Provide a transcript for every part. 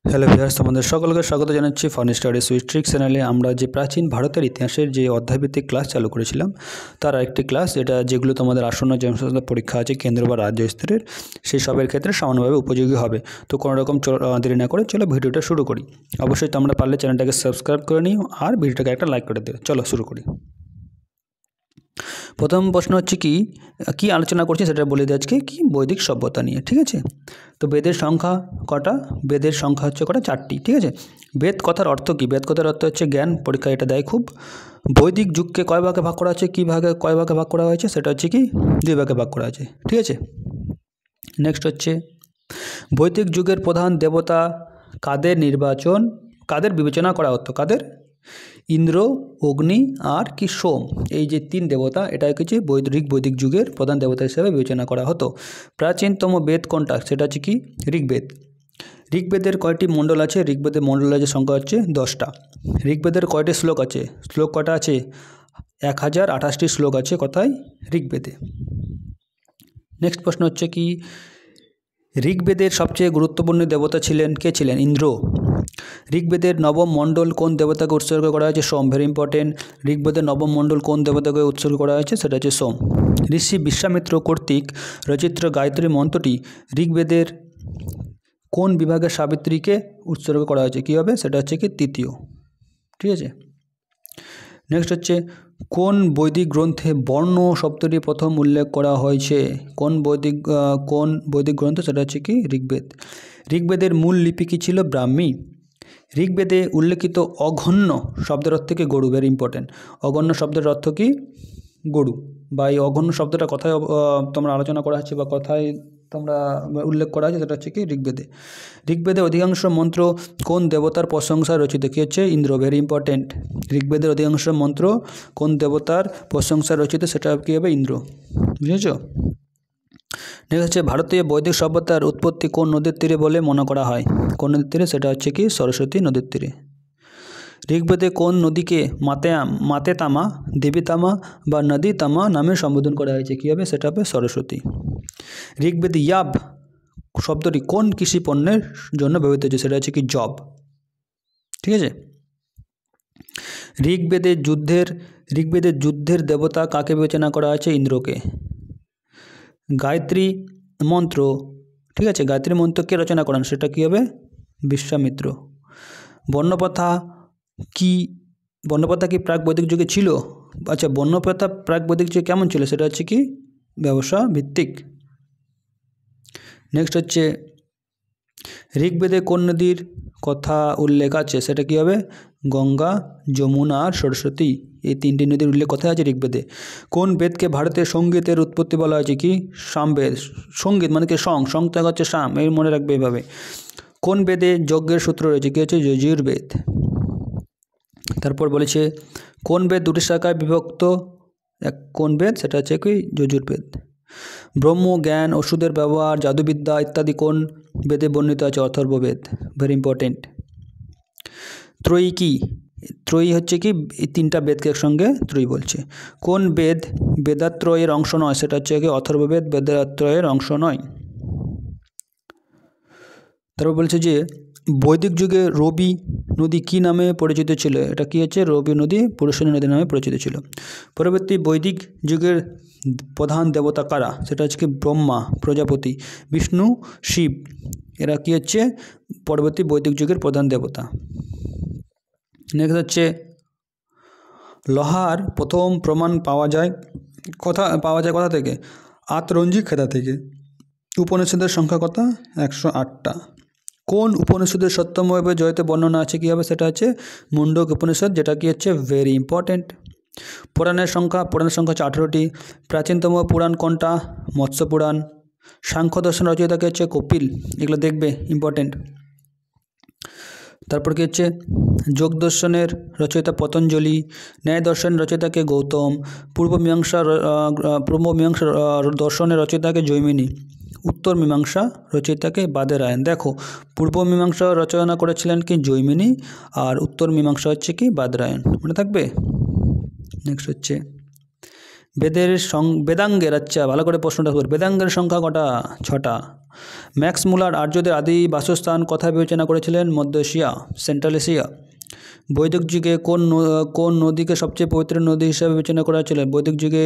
Hello viewers, তোমাদের সকলকে স্বাগত জানাচ্ছি ফান স্টাডিজ উইথ ট্রিক্স চ্যানেলে। আমরা যে প্রাচীন ভারতের ইতিহাসের যে অধ্যায়ভিত্তিক ক্লাস চালু করেছিলাম তার একটি ক্লাস, যেগুলো তোমাদের আসন্ন যে সমস্ত পরীক্ষা আছে কেন্দ্র বা রাজ্য স্তরের, সেই সবের ক্ষেত্রে সামান্যভাবে উপযোগী হবে। তো কোনো রকম দেরি না করে চলো ভিডিওটা শুরু করি। অবশ্যই তোমরা পারলে চ্যানেলটাকে সাবস্ক্রাইব করে নিও আর ভিডিওটাকে একটা লাইক করে দিও। চলো শুরু করি। প্রথম প্রশ্ন হচ্ছে কি আলোচনা করছি সেটা বলে দিই আজকে, কি বৈদিক সভ্যতা নিয়ে। ঠিক আছে, তো বেদের সংখ্যা কটা? বেদের সংখ্যা হচ্ছে কটা? 4টি। ঠিক আছে, বেদ কথার অর্থ কি? বেদ কথার অর্থ হচ্ছে জ্ঞান। পরীক্ষা এটা দেয় খুব। বৈদিক যুগকে কয় ভাগে ভাগ করা আছে? কয় ভাগে ভাগ করা হয়েছে? সেটা হচ্ছে কি 2 ভাগে ভাগ করা আছে। ঠিক আছে, নেক্সট হচ্ছে বৈদিক যুগের প্রধান দেবতা কাদের বিবেচনা করা হতো? কাদের? ইন্দ্র, অগ্নি আর কি সোম, এই যে 3 দেবতা, এটা হচ্ছে বৈদিক যুগের প্রধান দেবতা হিসেবে বিবেচনা করা হতো। প্রাচীনতম বেদ কোনটা? সেটা হচ্ছে কি ঋগ্বেদ। ঋগ্বেদের কয়টি মণ্ডল আছে? ঋগ্বেদের মণ্ডলের সংখ্যা হচ্ছে 10টা। ঋগ্বেদের কয়টি শ্লোক আছে? শ্লোক কটা আছে? 1028টি শ্লোক আছে কোথায়? ঋগ্বেদে। নেক্সট প্রশ্ন হচ্ছে কি ঋগ্বেদের সবচেয়ে গুরুত্বপূর্ণ দেবতা কে ছিলেন? ইন্দ্র। ঋগ্বেদের নবম মণ্ডল কোন দেবতাকে উৎসর্গ করা হয়েছে? সোম। Very important. ঋগ্বেদের নবম মণ্ডল কোন দেবতাকে উৎসর্গ করা হয়েছে? সেটা হচ্ছে সোম। ঋষি বিশ্বামিত্র কর্তৃক রচিত গায়ত্রী মন্ত্রটি ঋগ্বেদের কোন বিভাগে সাবিত্রীকে উৎসর্গ করা হয়েছে? কী হবে? সেটা হচ্ছে কি তৃতীয়। ঠিক আছে, নেক্সট হচ্ছে কোন বৈদিক গ্রন্থে বর্ণ শব্দটি প্রথম উল্লেখ করা হয়েছে? কোন বৈদিক গ্রন্থ? সেটা হচ্ছে কি ঋগ্বেদ। ঋগ্বেদের মূল লিপি কী ছিল? ব্রাহ্মী। ঋগ্বেদে উল্লেখিত অঘন্য শব্দের অর্থ কি? গরু। Very important. অঘন্য শব্দের অর্থ কি? গরু। বা এই অঘন্য শব্দটা কথায় তোমরা আলোচনা করা হচ্ছে বা কথায় তোমরা উল্লেখ করা আছে, সেটা হচ্ছে কি ঋগ্বেদে। ঋগ্বেদের অধিকাংশ মন্ত্র কোন দেবতার প্রশংসায় রচিত? কী হচ্ছে? ইন্দ্র। Very important. ঋগ্বেদের অধিকাংশ মন্ত্র কোন দেবতার প্রশংসায় রচিত? সেটা কী হবে? ইন্দ্র। বুঝেছ? নেক্সট হচ্ছে ভারতীয় বৈদিক সভ্যতার উৎপত্তি কোন নদীর তীরে বলে মনে করা হয়? কোন নদীর তীরে? সেটা হচ্ছে কি সরস্বতী নদীর তীরে। ঋগ্বেদে কোন নদীকে মাতেতামা, দেবীতামা বা নদীতামা নামে সম্বোধন করা হয়েছে? কী হবে? সেটা হবে সরস্বতী। ঋগ্বেদে ইয়াব শব্দটি কোন কৃষি পণ্যের জন্য ব্যবহৃত হয়েছে? সেটা হচ্ছে কি জব। ঠিক আছে, ঋগ্বেদের যুদ্ধের দেবতা কাকে বিবেচনা করা হয়েছে? ইন্দ্রকে। গায়ত্রী মন্ত্র, ঠিক আছে, গায়ত্রী মন্ত্র কে রচনা করেন? সেটা কী হবে? বিশ্বামিত্র। বর্ণপ্রথা কি প্রাক বৈদিক যুগে ছিল? আচ্ছা, বর্ণপ্রথা প্রাক বৈদিক যুগে কেমন ছিল? সেটা হচ্ছে কি ব্যবসা ভিত্তিক। নেক্সট হচ্ছে ঋগ্বেদে কোন নদীর কথা উল্লেখ আছে? সেটা কী হবে? গঙ্গা, যমুনা আর সরস্বতী, এই 3টি নদীর উল্লেখ কোথায় আছে? ঋগ্বেদে। কোন বেদকে ভারতের সঙ্গীতের উৎপত্তি বলা হয়েছে? কি সামবেদ। সঙ্গীত মানে কি সং ত্যাগ হচ্ছে সাম, এই মনে রাখবে এইভাবে। কোন বেদে যজ্ঞের সূত্র রয়েছে? কী হচ্ছে? যজুর্বেদ। তারপর বলেছে কোন বেদ 2টি শাখায় বিভক্ত? কোন বেদ? সেটা হচ্ছে কি যজুর্বেদ। ব্রহ্ম, জ্ঞান, ওষুধের ব্যবহার, জাদুবিদ্যা ইত্যাদি কোন বেদে বর্ণিত আছে? অথর্ববেদ। Very important. ত্রয়ী কি? ত্রয়ী হচ্ছে কি এই 3টা বেদকে একসঙ্গে ত্রয়ী বলছে। কোন বেদ বেদাত্রয়ের অংশ নয়? সেটা হচ্ছে কি অথর্ববেদ বেদাত্রয়ের অংশ নয়। তারপর বলছে যে বৈদিক যুগে রবি নদী কী নামে পরিচিত ছিল? এটা কি হচ্ছে? রবি নদী পুরুষনী নদী নামে পরিচিত ছিল। পরবর্তী বৈদিক যুগের প্রধান দেবতা কারা? সেটা হচ্ছে কি ব্রহ্মা, প্রজাপতি, বিষ্ণু, শিব, এরা কি হচ্ছে পরবর্তী বৈদিক যুগের প্রধান দেবতা। নেক্সট হচ্ছে লোহার প্রথম প্রমাণ পাওয়া যায় কোথা থেকে? আতরঞ্জি খেদা থেকে। উপনিষদের সংখ্যা কত? 108টা। কোন উপনিষদের সত্যমভাবে জয়তে বর্ণনা আছে? কী হবে? সেটা হচ্ছে মুন্ডক উপনিষদ, যেটা কি হচ্ছে ভেরি ইম্পর্টেন্ট। পুরাণের সংখ্যা হচ্ছে 18টি। প্রাচীনতম পুরাণ কোনটা? মৎস্য পুরাণ। সাংখ্য দর্শন রচয়িতাকে হচ্ছে কপিল, এগুলো দেখবে ইম্পর্টেন্ট। তারপর কি হচ্ছে যোগ দর্শনের রচয়িতা পতঞ্জলি। ন্যায় দর্শনের রচয়িতাকে গৌতম। পূর্ব মীমাংসা দর্শনের রচয়িতাকে জৈমিনী। উত্তর মীমাংসা রচয়িতাকে বাদরায়ণ। দেখো, পূর্ব মীমাংসা রচনা করেছিলেন কি জৈমিনী, আর উত্তর মীমাংসা হচ্ছে কি বাদরায়ণ, মনে থাকবে। নেক্সট হচ্ছে বেদাঙ্গের, আচ্ছা ভালো করে প্রশ্নটা কর, বেদাঙ্গের সংখ্যা কটা? 6টা। ম্যাক্স মুলার আর্যদের আদি বাসস্থান কোথায় বিবেচনা করেছিলেন? মধ্য এশিয়া, সেন্ট্রাল এশিয়া। বৈদিক যুগে কোন নদীকে সবচেয়ে পবিত্র নদী হিসাবে বিবেচনা করা ছিল? বৈদিক যুগে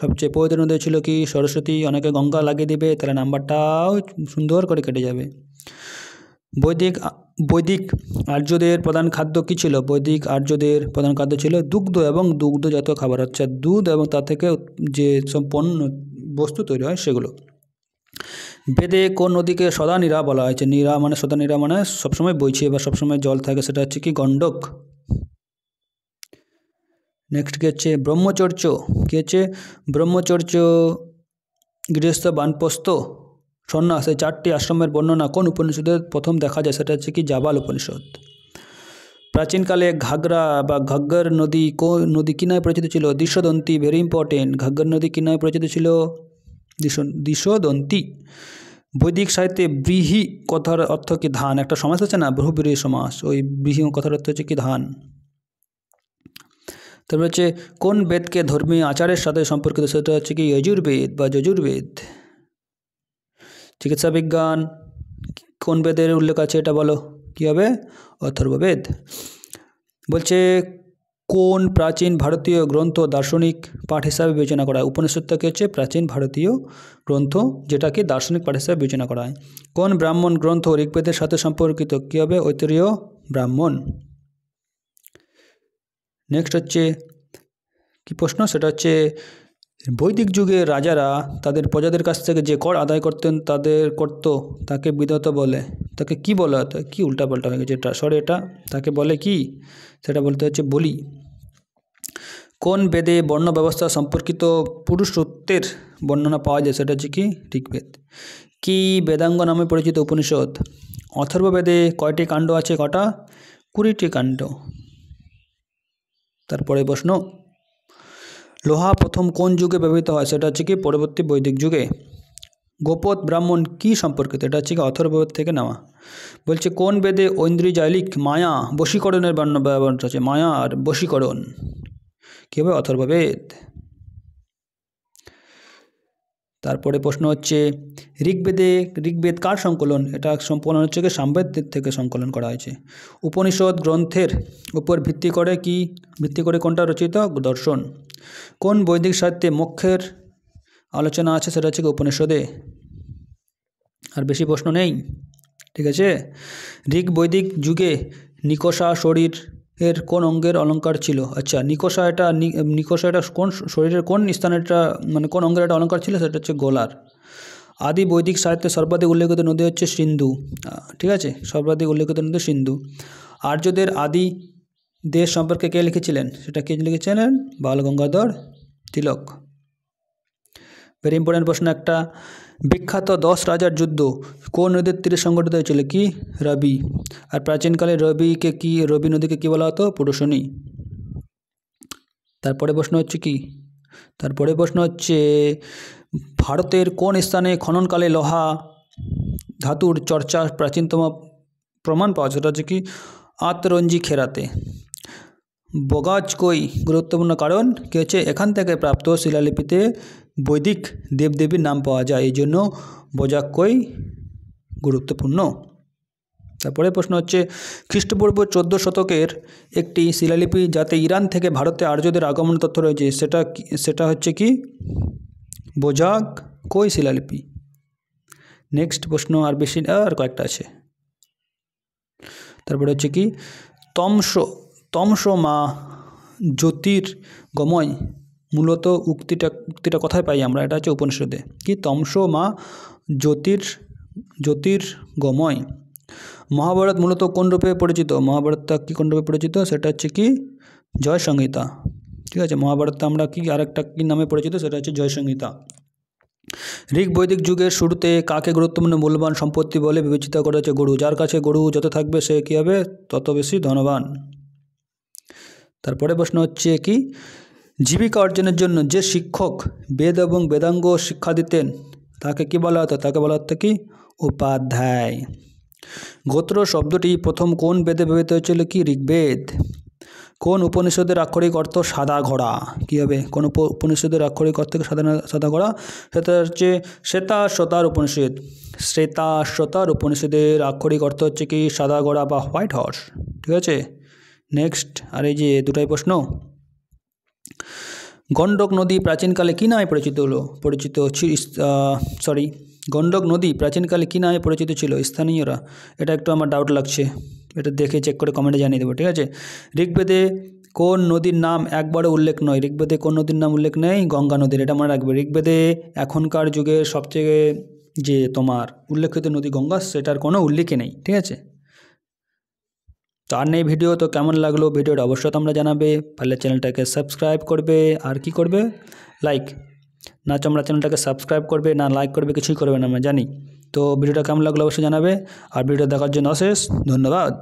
সবচেয়ে পবিত্র নদী ছিল কি? সরস্বতী। অনেকে গঙ্গা লাগিয়ে দিবে, তাহলে নাম্বারটাও সুন্দর করে কেটে যাবে। বৈদিক আর্যদের প্রধান খাদ্য কী ছিল? বৈদিক আর্যদের প্রধান খাদ্য ছিল দুগ্ধ এবং দুগ্ধজাত খাবার, আচ্ছা দুধ এবং তা থেকে যে সব পণ্য বস্তু তৈরি হয় সেগুলো। বেদে কোন নদীকে সদা নীরা বলা হয়েছে? নীরা মানে সদা নীরা মানে সবসময় বইছে বা সবসময় জল থাকে, সেটা হচ্ছে কি? গণ্ডক। নেক্সট কি হচ্ছে? ব্রহ্মচর্য। কী হচ্ছে? ব্রহ্মচর্য, গৃহস্থ, বানপ্রস্থ, সন্ন্যাস, এই 4টি আশ্রমের বর্ণনা কোন উপনিষদে প্রথম দেখা যায়? সেটা হচ্ছে কি? জাবাল উপনিষদ। প্রাচীনকালে ঘাগরা বা ঘাগ্গর নদী নদী কি নামে পরিচিত ছিল? দিশোদন্তী, ভেরি ইম্পর্টেন্ট। ঘাগ্গর নদী কি নামে পরিচিত ছিল? দিশোদন্তী। বৈদিক সাহিত্যে ব্রীহি কথার অর্থ কি? ধান। একটা সমাস আছে না, বহুব্রীহি সমাস, ওই ব্রীহি কথার অর্থ হচ্ছে কি? ধান। তারপর হচ্ছে কোন বেদকে ধর্মীয় আচারের সাথে সম্পর্কিত? সেটা হচ্ছে কি? যজুর্বেদ বা যজুর্বেদ। চিকিৎসা বিজ্ঞান কোন বেদের উল্লেখ আছে? এটা বলো, কী হবে? অথর্ববেদ। বলছে কোন প্রাচীন ভারতীয় গ্রন্থ দার্শনিক পাঠ হিসাবে বিবেচনা করা হয়? উপনিষদটাকে হচ্ছে প্রাচীন ভারতীয় গ্রন্থ, যেটাকে দার্শনিক পাঠ হিসাবে বিবেচনা করা হয়। কোন ব্রাহ্মণ গ্রন্থ ঋগ্বেদের সাথে সম্পর্কিত? কী হবে? ঐতরেয় ব্রাহ্মণ। নেক্সট হচ্ছে কি প্রশ্ন? সেটা হচ্ছে বৈদিক যুগে রাজারা তাদের প্রজাদের কাছ থেকে যে কর আদায় করতেন তাকে বিধত বলে। তাকে কি বলা হতো? কি উল্টাপাল্টা হয়ে গেছে এটা, সরি, এটা তাকে বলে কি? সেটা বলতে হচ্ছে বলি। কোন বেদে বর্ণ ব্যবস্থা সম্পর্কিত পুরুষত্বের বর্ণনা পাওয়া যায়? সেটা হচ্ছে কি? ঋগ্বেদ। কি বেদাঙ্গ নামে পরিচিত উপনিষদ? অথর্ববেদে কয়টি কাণ্ড আছে? কটা? 20টি কাণ্ড। তারপরে প্রশ্ন, লোহা প্রথম কোন যুগে ব্যবহৃত হয়? সেটা হচ্ছে কি? পরবর্তী বৈদিক যুগে। গোপদ ব্রাহ্মণ কি সম্পর্কিত? এটা হচ্ছে কি? অথর্ববেদ থেকে নেওয়া। বলছে কোন বেদে ঐন্দ্রিজালিক মায়া বশীকরণের ব্যবহার আছে? মায়া আর বশীকরণ কী হবে? অথর্ববেদ। তারপরে প্রশ্ন হচ্ছে ঋগ্বেদ কার সংকলন? এটা সম্পূর্ণ হচ্ছে কি? সামবেদ থেকে সংকলন করা হয়েছে। উপনিষদ গ্রন্থের উপর ভিত্তি করে কোনটা রচিত? দর্শন। কোন বৈদিক সাহিত্যে মোক্ষের আলোচনা আছে? সেটা হচ্ছে উপনিষদে। আর বেশি প্রশ্ন নেই, ঠিক আছে। বৈদিক যুগে নিকষা শরীরের কোন অঙ্গের অলঙ্কার ছিল? আচ্ছা, নিকষা এটা কোন শরীরের কোন স্থানেরটা, মানে কোন অঙ্গের একটা অলঙ্কার ছিল? সেটা হচ্ছে গলার। আদি বৈদিক সাহিত্যে সর্বাধিক উল্লেখিত নদী হচ্ছে সিন্ধু, ঠিক আছে, সর্বাধিক উল্লেখিত নদী সিন্ধু। আর্যদের আদি দেশ সম্পর্কে কে লিখেছিলেন? সেটা কে লিখেছিলেন? বাল গঙ্গাধর তিলক। ভেরি ইম্পর্টেন্ট প্রশ্ন একটা। বিখ্যাত 10 রাজার যুদ্ধ কোন নদীর তীরে সংঘটিত হয়েছিল? কি? রবি। আর প্রাচীনকালে রবি নদীকে কি বলা হতো? পুরুষণী। তারপরে প্রশ্ন হচ্ছে ভারতের কোন স্থানে খননকালে লোহা ধাতুর চর্চা প্রাচীনতম প্রমাণ পাওয়া যায়? সেটা হচ্ছে কি? আতরঞ্জি খেরাতে। বগাজকই গুরুত্বপূর্ণ কারণ কি হচ্ছে? এখান থেকে প্রাপ্ত শিলালিপিতে বৈদিক দেবদেবীর নাম পাওয়া যায়, এই জন্য বজাক্কই গুরুত্বপূর্ণ। তারপরে প্রশ্ন হচ্ছে খ্রিস্টপূর্ব 14 শতকের একটি শিলালিপি যাতে ইরান থেকে ভারতে আর্যদের আগমন তথ্য রয়েছে, সেটা হচ্ছে কি? বজাক্কই শিলালিপি। নেক্সট প্রশ্ন আর কয়েকটা আছে। তারপরে হচ্ছে কি? তমস মা জ্যোতির্গময়, মূলত উক্তিটা কোথায় পাই আমরা? এটা হচ্ছে উপনিষদে। কি? তমস মা জ্যোতির্গময়। মহাভারত মূলত কোন রূপে পরিচিত? মহাভারতটা কি কোন রূপে পরিচিত? সেটা হচ্ছে কি? জয় সংহিতা, ঠিক আছে। মহাভারতটা আমরা কি আরেকটা কি নামে পরিচিত? সেটা হচ্ছে জয় সংহিতা। বৈদিক যুগের শুরুতে কাকে গুরুত্বপূর্ণ মূল্যবান সম্পত্তি বলে বিবেচিত করা হচ্ছে? গরু। যার কাছে গরু যত থাকবে সে কী হবে? তত বেশি ধনবান। তারপরে প্রশ্ন হচ্ছে কি? জীবিকা অর্জনের জন্য যে শিক্ষক বেদ এবং বেদাঙ্গ শিক্ষা দিতেন তাকে কি বলা হতো? তাকে বলা হতো কি? উপাধ্যায়। গোত্র শব্দটি প্রথম কোন বেদে ব্যবহৃত হয়েছিল? কি? ঋগ্বেদ। কোন উপনিষদের আক্ষরিক অর্থ সাদা ঘোড়া? কী হবে? কোন উপনিষদের আক্ষরিক অর্থ সাদা ঘোড়া? সেটা হচ্ছে শ্বেতাশ্বতার উপনিষদ। শ্বেতাশ্বতার উপনিষদের আক্ষরিক অর্থ হচ্ছে কি সাদা ঘোড়া বা হোয়াইট হর্স। ঠিক আছে, নেক্সট। আর এই যে দুটাই প্রশ্ন। গণ্ডক নদী প্রাচীনকালে কী নামে গণ্ডক নদী প্রাচীনকালে কী নামে পরিচিত ছিল স্থানীয়রা? এটা একটু আমার ডাউট লাগছে, এটা দেখে চেক করে কমেন্টে জানিয়ে দেবো। ঠিক আছে, ঋগ্বেদে কোন নদীর নাম একবারও উল্লেখ নয়? ঋগ্বেদে কোন নদীর নাম উল্লেখ নেই? গঙ্গা নদীর, এটা মনে রাখবে। ঋগ্বেদে এখনকার যুগে সবচেয়ে যে তোমার উল্লেখিত নদী গঙ্গা, সেটার কোনো উল্লেখই নেই। ঠিক আছে, তো আর নেই ভিডিও। তো কেমন লাগলো ভিডিওটা অবশ্যই তোমরা জানাবে, পারলে চ্যানেলটাকে সাবস্ক্রাইব করবে, আর কি করবে, লাইক। না তোমরা চ্যানেলটাকে সাবস্ক্রাইব করবে না লাইক করবে, কিছুই করবে না, আমরা জানি। তো ভিডিওটা কেমন লাগলো অবশ্যই জানাবে, আর ভিডিও দেখার জন্য অশেষ ধন্যবাদ।